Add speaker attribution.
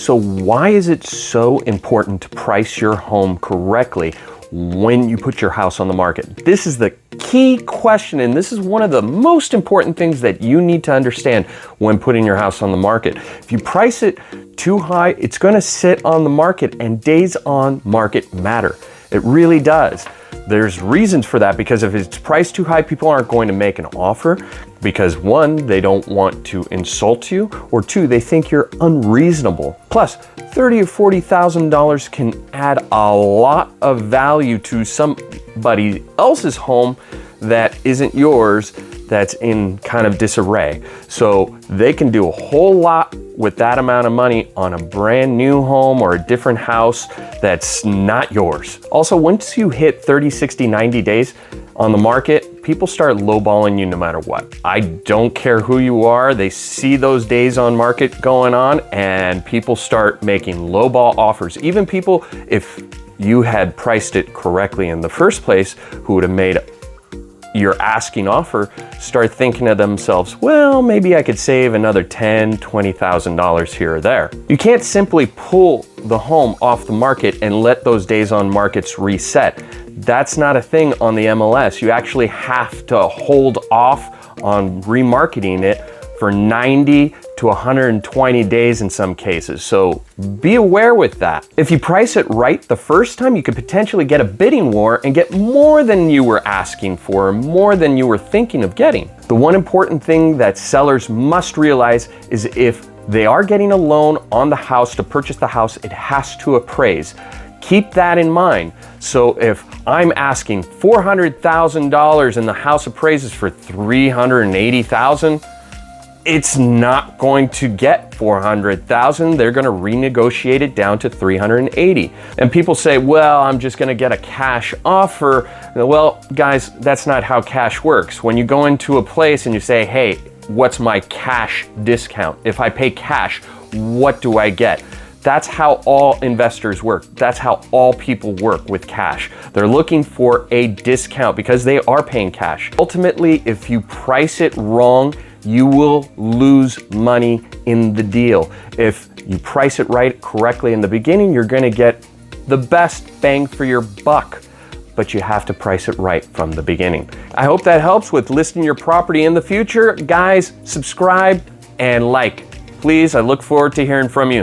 Speaker 1: So why is it so important to price your home correctly when you put your house on the market? This is the key question, and this is one of the most important things that you need to understand when putting your house on the market. If you price it too high, it's going to sit on the market, and days on market matter. It really does. There's reasons for that, because if it's priced too high, people aren't going to make an offer because one, they don't want to insult you, or two, they think you're unreasonable. Plus, $30,000 or $40,000 can add a lot of value to somebody else's home that isn't yours, that's in kind of disarray. So they can do a whole lot with that amount of money on a brand new home or a different house that's not yours. Also, once you hit 30, 60, 90 days on the market, people start lowballing you no matter what. I don't care who you are, they see those days on market going on and people start making lowball offers. Even people, if you had priced it correctly in the first place, who would have made your asking offer, start thinking to themselves, well, maybe I could save another $10,000, $20,000 here or there. You can't simply pull the home off the market and let those days on markets reset. That's not a thing on the MLS. You actually have to hold off on remarketing it for 90 to 120 days in some cases. So be aware with that. If you price it right the first time, you could potentially get a bidding war and get more than you were asking for, more than you were thinking of getting. The one important thing that sellers must realize is if they are getting a loan on the house to purchase the house, it has to appraise. Keep that in mind. So if I'm asking $400,000 and the house appraises for $380,000, it's not going to get $400,000. They're going to renegotiate it down to $380,000. And people say, well, I'm just going to get a cash offer. Well, guys, that's not how cash works. When you go into a place and you say, hey, what's my cash discount? If I pay cash, what do I get? That's how all investors work. That's how all people work with cash. They're looking for a discount because they are paying cash. Ultimately, if you price it wrong, you will lose money in the deal. If you price it right correctly in the beginning, you're going to get the best bang for your buck, but you have to price it right from the beginning. I hope that helps with listing your property in the future. Guys, subscribe and like. Please, I look forward to hearing from you.